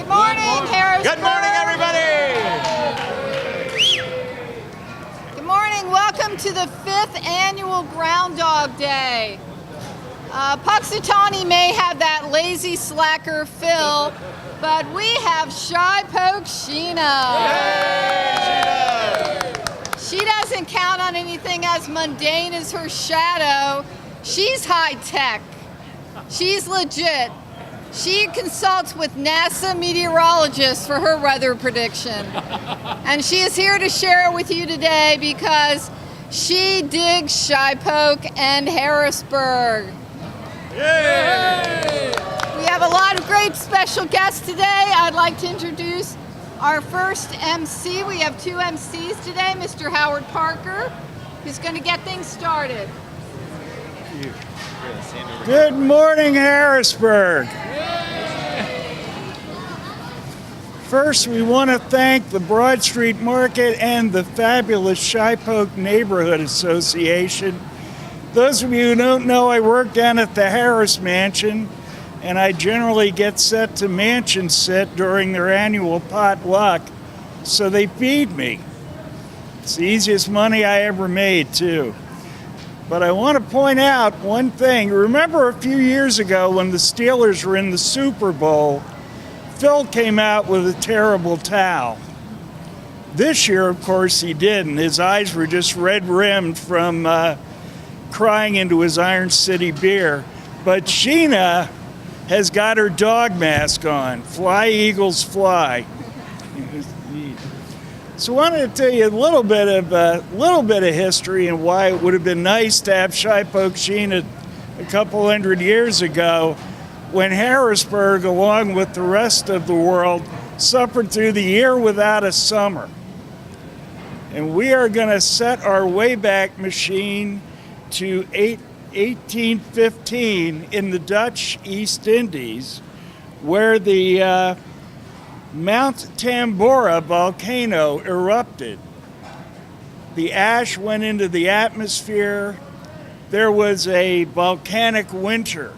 Good morning, Harrisburg. Good morning, everybody. Good morning. Welcome to the 5th annual Groundhog Day. Puxatawny may have that lazy slacker Phil, but we have Shipoke Sheena. She doesn't count on anything as mundane as her shadow. She's high tech. She's legit. She consults with NASA meteorologists for her weather prediction. And she is here to share it with you today because she digs Shipoke and Harrisburg. Yay! We have a lot of great special guests today. I'd like to introduce our first MC. We have two MCs today, Mr. Howard Parker, who's going to get things started. Good morning, Harrisburg. First, we want to thank the Broad Street Market and the fabulous Shipoke Neighborhood Association. Those of you who don't know, I work down at the Harris Mansion, and I generally get set to mansion sit during their annual potluck, so they feed me. It's the easiest money I ever made, too. But I want to point out one thing. Remember a few years ago when the Steelers were in the Super Bowl, Phil came out with a terrible towel. This year, of course, he didn't. His eyes were just red-rimmed from crying into his Iron City beer. But Sheena has got her dog mask on. Fly, Eagles, fly. So I wanted to tell you a little bit of history and why it would have been nice to have Shipoke Sheena a couple hundred years ago when Harrisburg, along with the rest of the world, suffered through the year without a summer. And we are going to set our Wayback Machine to 1815 in the Dutch East Indies, where the Mount Tambora volcano erupted. The ash went into the atmosphere. There was a volcanic winter.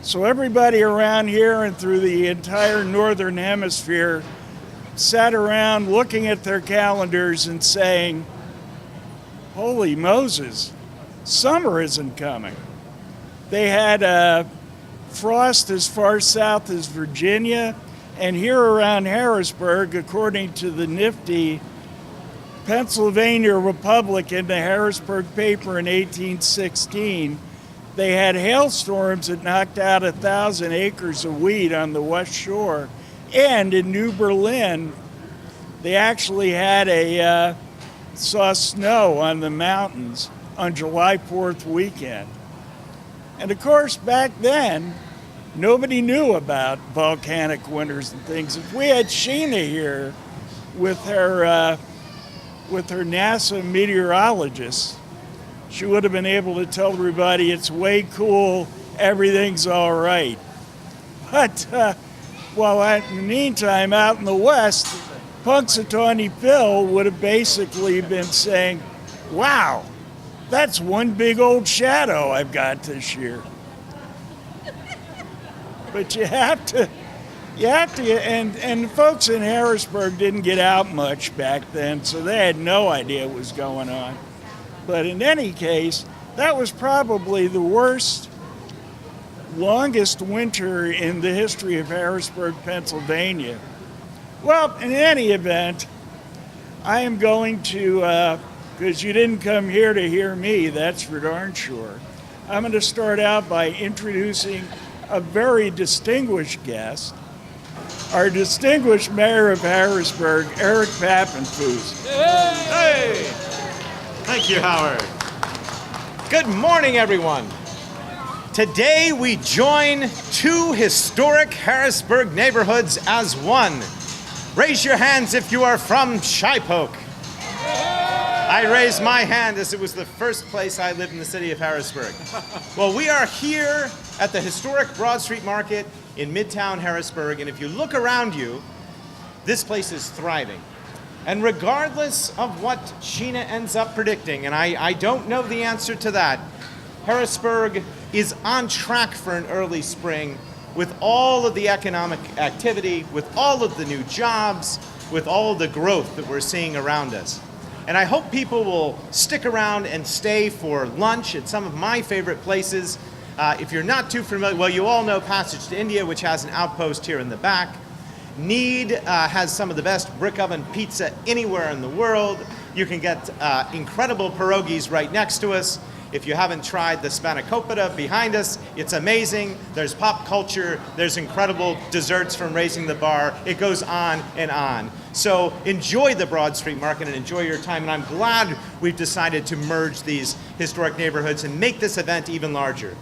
So everybody around here and through the entire northern hemisphere sat around looking at their calendars and saying, "Holy Moses, summer isn't coming." They had frost as far south as Virginia, and here around Harrisburg, according to the nifty Pennsylvania Republican, the Harrisburg paper in 1816, they had hailstorms that knocked out 1,000 acres of wheat on the West Shore. And in New Berlin, they actually had saw snow on the mountains on July 4th weekend. And of course, back then, nobody knew about volcanic winters and things. If we had Sheena here with her NASA meteorologist, she would have been able to tell everybody it's way cool, everything's all right. But while in the meantime, out in the West, Punxsutawney Phil would have basically been saying, "Wow, that's one big old shadow I've got this year." But you have to, and the folks in Harrisburg didn't get out much back then, so they had no idea what was going on. But in any case, that was probably the worst, longest winter in the history of Harrisburg, Pennsylvania. Well, in any event, I am going to, because you didn't come here to hear me, that's for darn sure. I'm going to start out by introducing a very distinguished guest, our distinguished mayor of Harrisburg, Eric Pappenfuss. Hey! Thank you, Howard. Good morning, everyone. Today we join two historic Harrisburg neighborhoods as one. Raise your hands if you are from Shipoke. I raised my hand as it was the first place I lived in the city of Harrisburg. Well, we are here at the historic Broad Street Market in Midtown Harrisburg, and if you look around you, this place is thriving. And regardless of what Sheena ends up predicting, and I don't know the answer to that, Harrisburg is on track for an early spring, with all of the economic activity, with all of the new jobs, with all of the growth that we're seeing around us. And I hope people will stick around and stay for lunch at some of my favorite places. If you're not too familiar, well, you all know Passage to India, which has an outpost here in the back. Need has some of the best brick oven pizza anywhere in the world. You can get incredible pierogies right next to us. If you haven't tried the spanakopita behind us, it's amazing. There's pop culture, there's incredible desserts from Raising the Bar. It goes on and on. So enjoy the Broad Street Market and enjoy your time. And I'm glad we've decided to merge these historic neighborhoods and make this event even larger.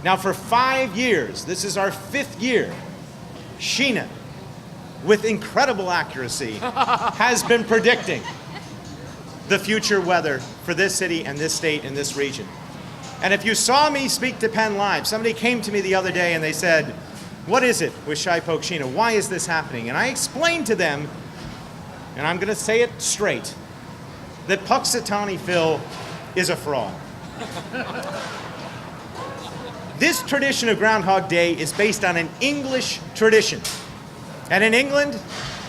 Now for 5 years, this is our 5th year, Sheena, with incredible accuracy, has been predicting the future weather for this city and this state and this region. And if you saw me speak to Penn Live, somebody came to me the other day and they said, what is it with Shipoke Sheena? Why is this happening? And I explained to them, and I'm gonna say it straight, that Puxatawny Phil is a fraud. This tradition of Groundhog Day is based on an English tradition. And in England,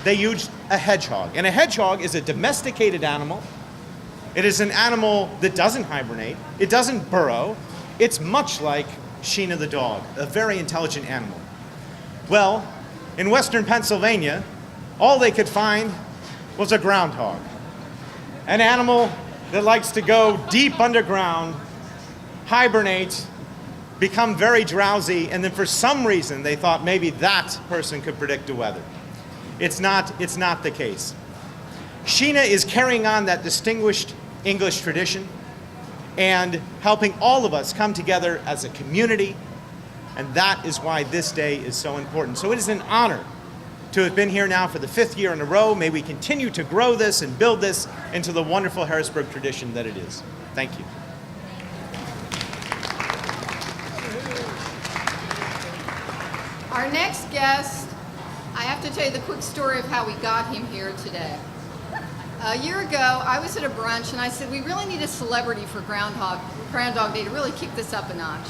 they used a hedgehog. And a hedgehog is a domesticated animal. It is an animal that doesn't hibernate. It doesn't burrow. It's much like Sheena the dog, a very intelligent animal. Well, in western Pennsylvania, all they could find was a groundhog, an animal that likes to go deep underground, hibernate, become very drowsy, and then for some reason they thought maybe that person could predict the weather. It's not the case. Sheena is carrying on that distinguished English tradition and helping all of us come together as a community, and that is why this day is so important. So it is an honor to have been here now for the 5th year in a row. May we continue to grow this and build this into the wonderful Harrisburg tradition that it is. Thank you. Our next guest, I have to tell you the quick story of how we got him here today. A year ago, I was at a brunch and I said, we really need a celebrity for Groundhog Day to really kick this up a notch.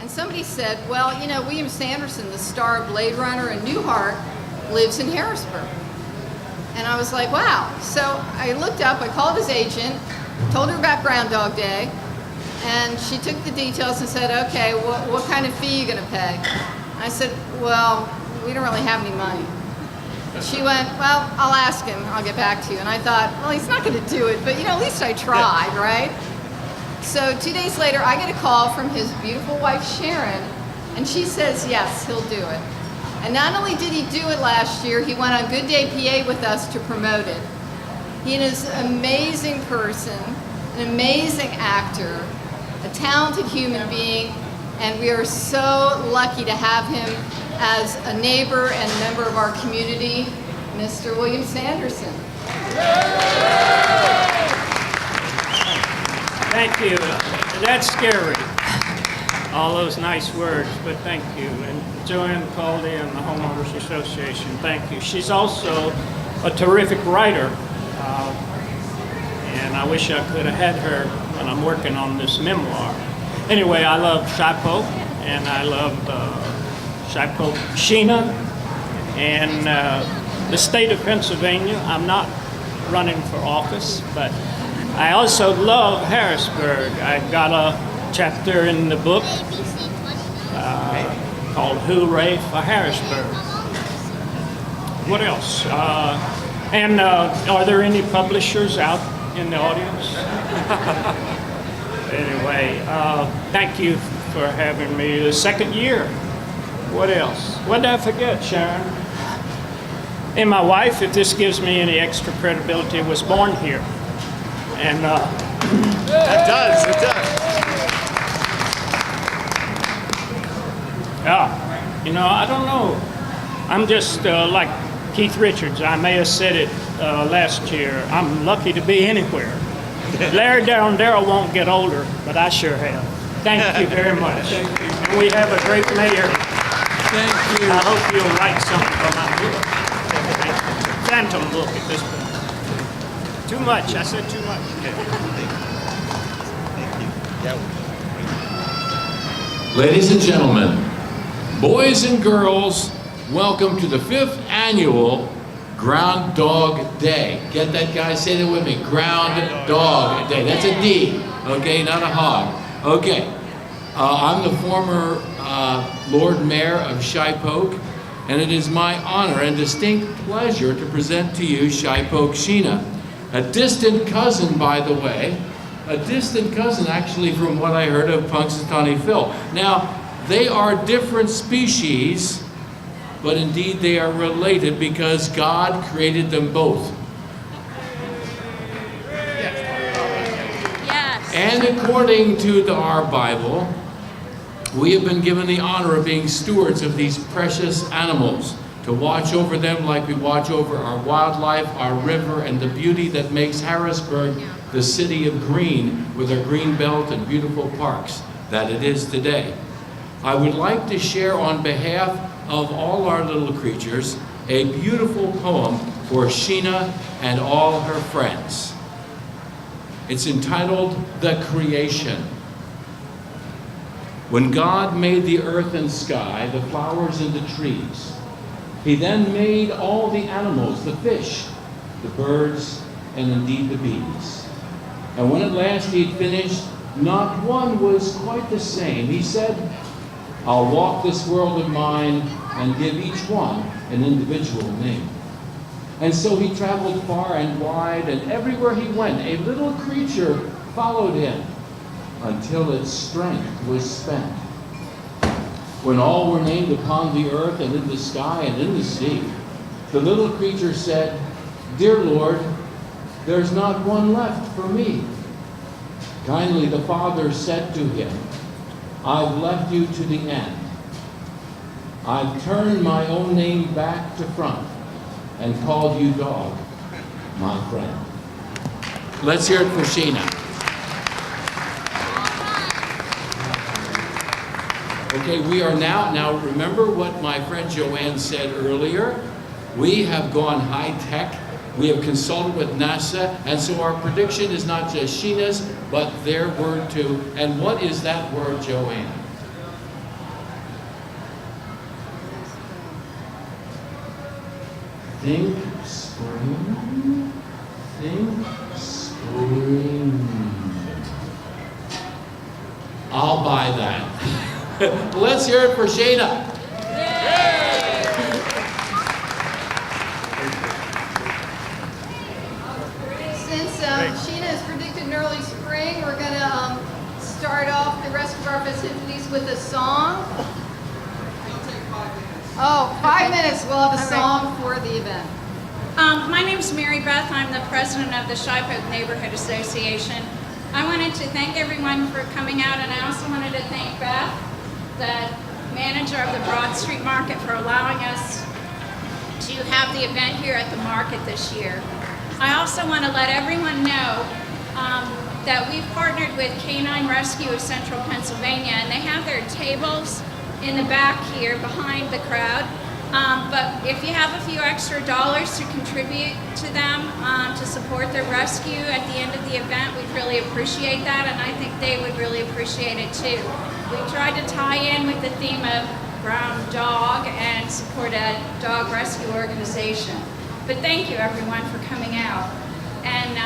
And somebody said, well, you know, William Sanderson, the star of Blade Runner and Newhart, lives in Harrisburg. And I was like, wow. So I looked up, I called his agent, told her about Groundhog Day, and she took the details and said, okay, what kind of fee are you gonna pay? I said, well, we don't really have any money. She went, well, I'll ask him, I'll get back to you. And I thought, well, he's not gonna do it, but you know, at least I tried, right? So 2 days later, I get a call from his beautiful wife, Sharon, and she says, yes, he'll do it. And not only did he do it last year, he went on Good Day PA with us to promote it. He is an amazing person, an amazing actor, a talented human being, and we are so lucky to have him as a neighbor and a member of our community, Mr. William Sanderson. Thank you. That's scary, all those nice words, but thank you. And Joanne Caldy and the Homeowners Association, thank you. She's also a terrific writer, and I wish I could have had her when I'm working on this memoir. Anyway, I love Shipoke, and I love Shipoke Sheena, and the state of Pennsylvania. I'm not running for office, but I also love Harrisburg. I've got a chapter in the book called Hooray for Harrisburg. What else? And are there any publishers out in the audience? Anyway, thank you for having me. The 2nd year. What else? What did I forget, Sharon? And my wife, if this gives me any extra credibility, was born here. And It does. yeah, you know, I don't know. I'm just like Keith Richards. I may have said it last year. I'm lucky to be anywhere. Larry Darrell won't get older, but I sure have. Thank you very much. And we have a great mayor. Thank you. I hope you'll write something for my book. Phantom book at this point. Too much. I said too much. Ladies and gentlemen, Boys and girls, welcome to the 5th annual Grounddog Day. Get that, guys? Say that with me. Grounddog Day. That's a D, okay? Not a hog. Okay. I'm the former Lord Mayor of Shipoke, and it is my honor and distinct pleasure to present to you Shipoke Sheena, a distant cousin, by the way, a distant cousin actually from what I heard of Punxsutawney Phil. Now, they are different species, but indeed they are related because God created them both. Yes. And according to our Bible, we have been given the honor of being stewards of these precious animals, to watch over them like we watch over our wildlife, our river, and the beauty that makes Harrisburg the city of green, with our green belt and beautiful parks that it is today. I would like to share on behalf of all our little creatures a beautiful poem for Sheena and all her friends. It's entitled The Creation. When God made the earth and sky, the flowers and the trees, he then made all the animals, the fish, the birds, and indeed the bees. And when at last he had finished, not one was quite the same. He said, I'll walk this world of mine and give each one an individual name. And so he traveled far and wide, and everywhere he went, a little creature followed him until its strength was spent. When all were named upon the earth and in the sky and in the sea, the little creature said, Dear Lord, there's not one left for me. Kindly the Father said to him, I've left you to the end. I've turned my own name back to front and called you dog, my friend. Let's hear it for Sheena. Okay, we are now remember what my friend Joanne said earlier. We have gone high tech. We have consulted with NASA, and so our prediction is not just Sheena's, but their word too. And what is that word, Joanne? Think spring. Think spring. I'll buy that. Let's hear it for Sheena. Since Sheena has predicted an early spring, we're going to start off the rest of our festivities with a song. Oh, 5 minutes. We'll have a song for the event. My name's Mary Beth. I'm the president of the Shipoke Neighborhood Association. I wanted to thank everyone for coming out, and I also wanted to thank Beth, the manager of the Broad Street Market, for allowing us to have the event here at the market this year. I also want to let everyone know that we've partnered with Canine Rescue of Central Pennsylvania, and they have their tables in the back here behind the crowd. But if you have a few extra dollars to contribute to them to support their rescue at the end of the event, we'd really appreciate that, and I think they would really appreciate it too. We tried to tie in with the theme of Grounddog and support a dog rescue organization. But thank you everyone for coming out. And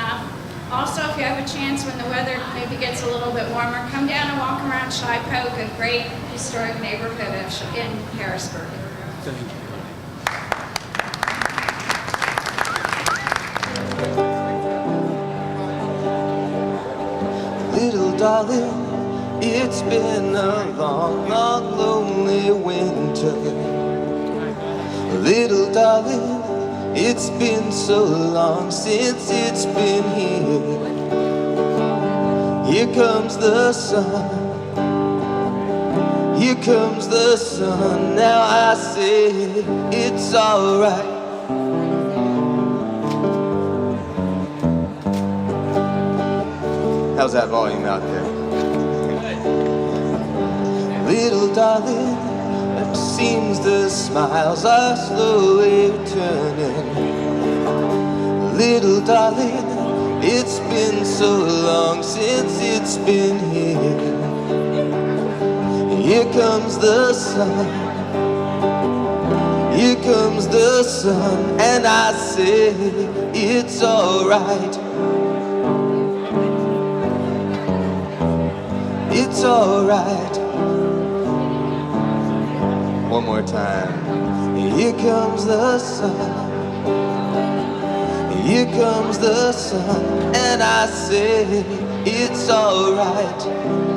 also, if you have a chance when the weather maybe gets a little bit warmer, come down and walk around Shipoke, a great historic neighborhood in Harrisburg. Thank you. Little darling, it's been a long, long, lonely winter. Little darling, it's been so long since it's been here. Here comes the sun. Here comes the sun. Now I say it's alright. How's that volume out there? Little darling, it seems the smiles are slowly returning. Little darling, it's been so long since it's been here. Here comes the sun. sun, and I say it's alright. It's alright. One more time. Here comes the sun. Here comes the sun, and I say it's alright.